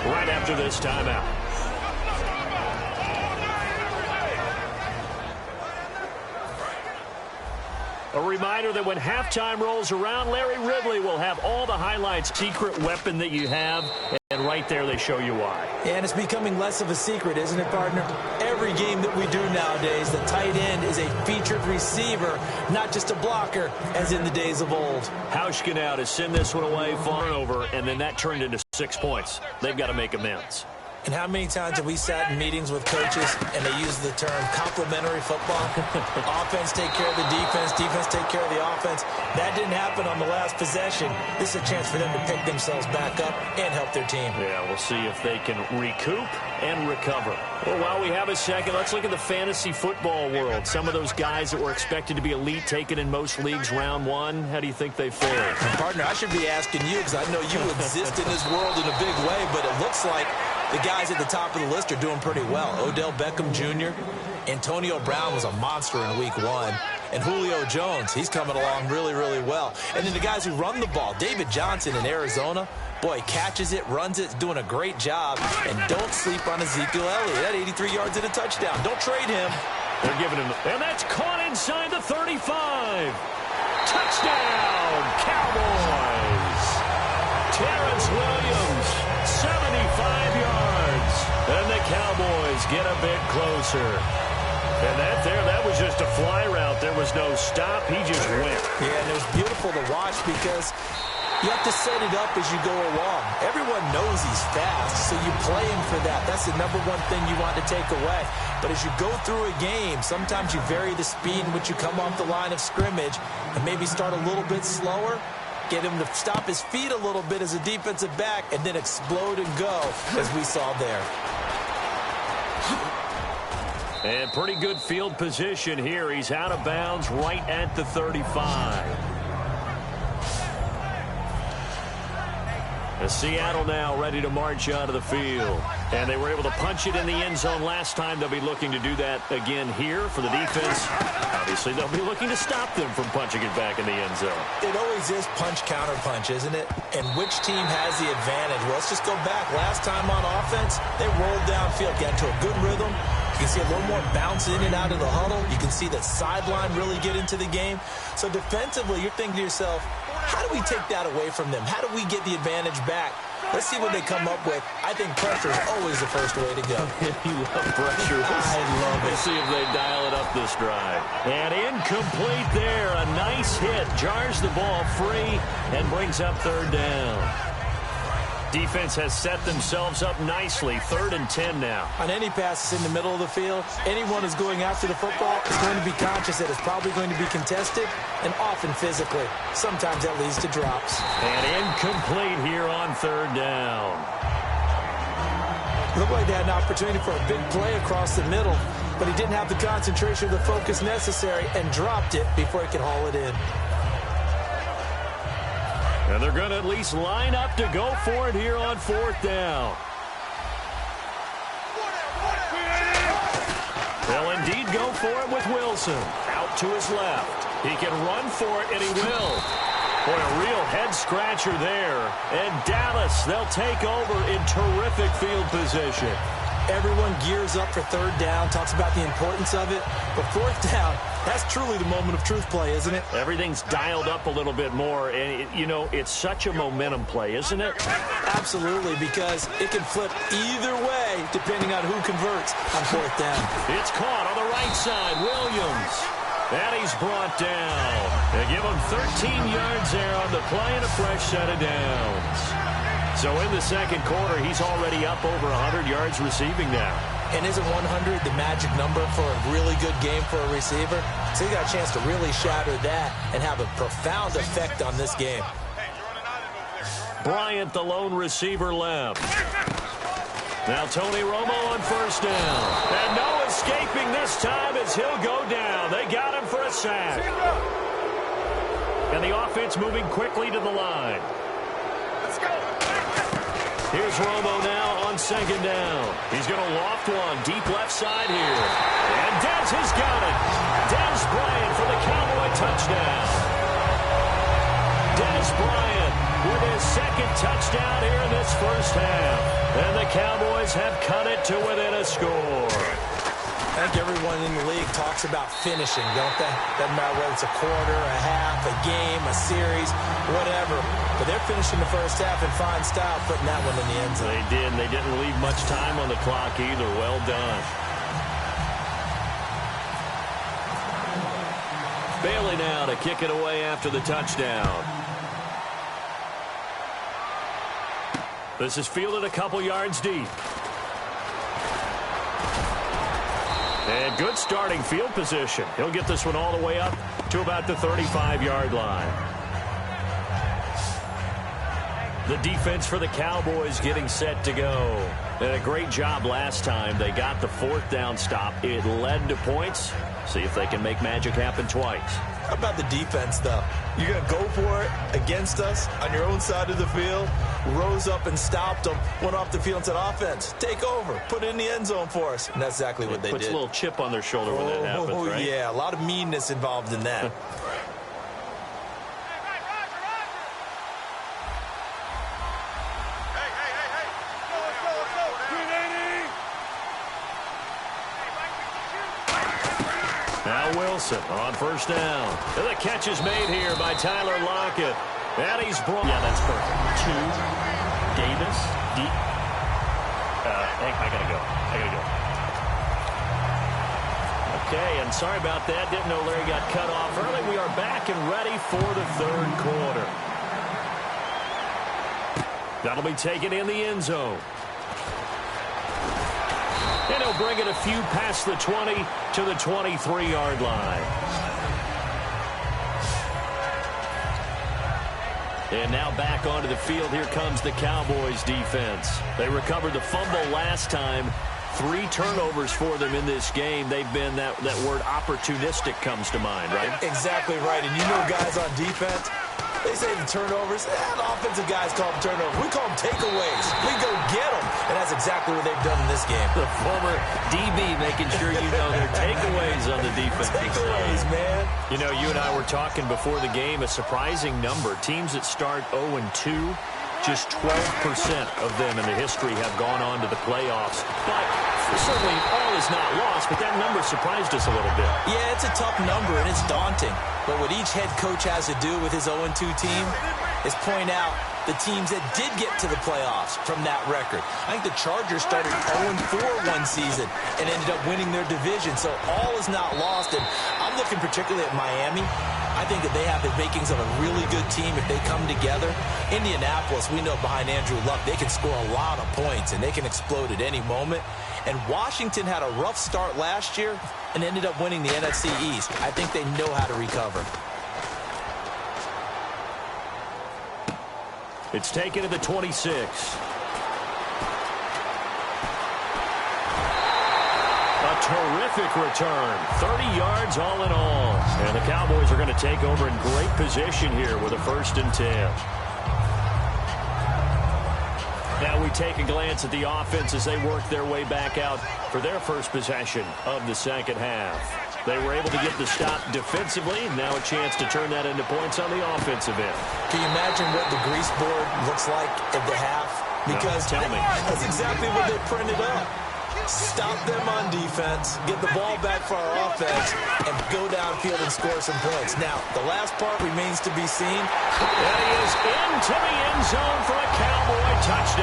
right after this timeout. A reminder that when halftime rolls around, Larry Ridley will have all the highlights, secret weapon that you have, and right there they show you why. And it's becoming less of a secret, isn't it, partner? Every game that we do nowadays, the tight end is a featured receiver, not just a blocker, as in the days of old. Hauschka now to send this one away, far over, and then that turned into 6 points. They've got to make amends. And how many times have we sat in meetings with coaches and they use the term complementary football? Offense take care of the defense, defense take care of the offense. That didn't happen on the last possession. This is a chance for them to pick themselves back up and help their team. Yeah, we'll see if they can recoup and recover. Well, while we have a second, let's look at the fantasy football world. Some of those guys that were expected to be elite taken in most leagues round one, how do you think they fared? Partner, I should be asking you because I know you exist in this world in a big way, but it looks like the guys at the top of the list are doing pretty well. Odell Beckham Jr., Antonio Brown was a monster in week 1. And Julio Jones, he's coming along really, really well. And then the guys who run the ball, David Johnson in Arizona, boy, catches it, runs it, doing a great job. And don't sleep on Ezekiel Elliott. That 83 yards and a touchdown. Don't trade him. They're giving him, and that's caught inside the 35. Touchdown, Cowboys. Terrence Williams, 75 yards. And the Cowboys get a bit closer. And that was just a fly route. There was no stop. He just went. Yeah, and it was beautiful to watch because you have to set it up as you go along. Everyone knows he's fast, so you play him for that. That's the number one thing you want to take away. But as you go through a game, sometimes you vary the speed in which you come off the line of scrimmage and maybe start a little bit slower. Get him to stop his feet a little bit as a defensive back and then explode and go, as we saw there. And pretty good field position here. He's out of bounds right at the 35. And Seattle now ready to march out of the field. And they were able to punch it in the end zone last time. They'll be looking to do that again here for the defense. Obviously, they'll be looking to stop them from punching it back in the end zone. It always is punch-counter-punch, isn't it? And which team has the advantage? Well, let's just go back. Last time on offense, they rolled downfield, got into a good rhythm. You can see a little more bounce in and out of the huddle. You can see the sideline really get into the game. So defensively, you're thinking to yourself, how do we take that away from them? How do we get the advantage back? Let's see what they come up with. I think pressure is always the first way to go. You love pressure. I love it. Let's see if they dial it up this drive. And incomplete there. A nice hit. Jars the ball free and brings up third down. Defense has set themselves up nicely. 3rd and 10 now. On any pass that's in the middle of the field, anyone who's going after the football is going to be conscious that it's probably going to be contested and often physically. Sometimes that leads to drops. And incomplete here on 3rd down. Looked like they had an opportunity for a big play across the middle, but he didn't have the concentration or the focus necessary and dropped it before he could haul it in. And they're going to at least line up to go for it here on 4th down. They'll indeed go for it with Wilson. Out to his left. He can run for it, and he will. Boy, a real head-scratcher there. And Dallas, they'll take over in terrific field position. Everyone gears up for 3rd down, talks about the importance of it. But 4th down, that's truly the moment of truth play, isn't it? Everything's dialed up a little bit more. And, it's such a momentum play, isn't it? Absolutely, because it can flip either way depending on who converts on 4th down. It's caught on the right side. Williams. And he's brought down. They give him 13 yards there on the play and a fresh set of downs. So in the second quarter, he's already up over 100 yards receiving now. And isn't 100 the magic number for a really good game for a receiver? So he got a chance to really shatter that and have a profound effect on this game. Bryant, the lone receiver, left. Now Tony Romo on 1st down. And no escaping this time as he'll go down. They got him for a sack. And the offense moving quickly to the line. Here's Romo now on 2nd down. He's going to loft one deep left side here. And Dez has got it. Dez Bryant for the Cowboy touchdown. Dez Bryant with his 2nd touchdown here in this first half. And the Lions have cut it to within a score. I think everyone in the league talks about finishing, don't they? Doesn't matter whether it's a quarter, a half, a game, a series, whatever. But they're finishing the first half in fine style, putting that one in the end zone. They did, and they didn't leave much time on the clock either. Well done. Bailey now to kick it away after the touchdown. This is fielded a couple yards deep. And good starting field position. He'll get this one all the way up to about the 35-yard line. The defense for the Cowboys getting set to go. Did a great job last time. They got the fourth down stop. It led to points. See if they can make magic happen twice. How about the defense, though? You're going to go for it against us on your own side of the field. Rose up and stopped them. Went off the field and said, offense, take over. Put it in the end zone for us. And that's exactly what they did. Puts a little chip on their shoulder when that happens, right? Yeah, a lot of meanness involved in that. Now Wilson on first down. And the catch is made here by Tyler Lockett. And he's brought. Yeah, that's perfect. 2, Davis, deep. Hank, I gotta go. Okay, and sorry about that. Didn't know Larry got cut off early. We are back and ready for the third quarter. That'll be taken in the end zone. And he'll bring it a few past the 20 to the 23-yard line. And now back onto the field. Here comes the Cowboys defense. They recovered the fumble last time. 3 turnovers for them in this game. They've been, that word opportunistic comes to mind, right? Exactly right. And you know guys on defense, they say the turnovers, the offensive guys call them turnovers. We call them takeaways. We go get them. And that's exactly what they've done in this game. The former DB making sure you know their takeaways on the defense. Takeaways, man. You know, you and I were talking before the game, a surprising number. Teams that start 0-2, just 12% of them in the history have gone on to the playoffs. But certainly all is not lost, but that number surprised us a little bit. Yeah, it's a tough number, and it's daunting. But what each head coach has to do with his 0-2 team is point out the teams that did get to the playoffs from that record. I think the Chargers started 0-4 one season and ended up winning their division. So all is not lost, and I'm looking particularly at Miami. I think that they have the makings of a really good team if they come together. Indianapolis, we know behind Andrew Luck, they can score a lot of points, and they can explode at any moment. And Washington had a rough start last year and ended up winning the NFC East. I think they know how to recover. It's taken to the 26. A terrific return. 30 yards all in all. And the Cowboys are going to take over in great position here with a 1st and 10. Now we take a glance at the offense as they work their way back out for their first possession of the second half. They were able to get the stop defensively. Now a chance to turn that into points on the offensive end. Can you imagine what the grease board looks like at the half? Because no, tell me. That's exactly what they printed up. Stop them on defense, get the ball back for our offense, and go downfield and score some points. Now, the last part remains to be seen. And he is into the end zone for a Cowboy touchdown.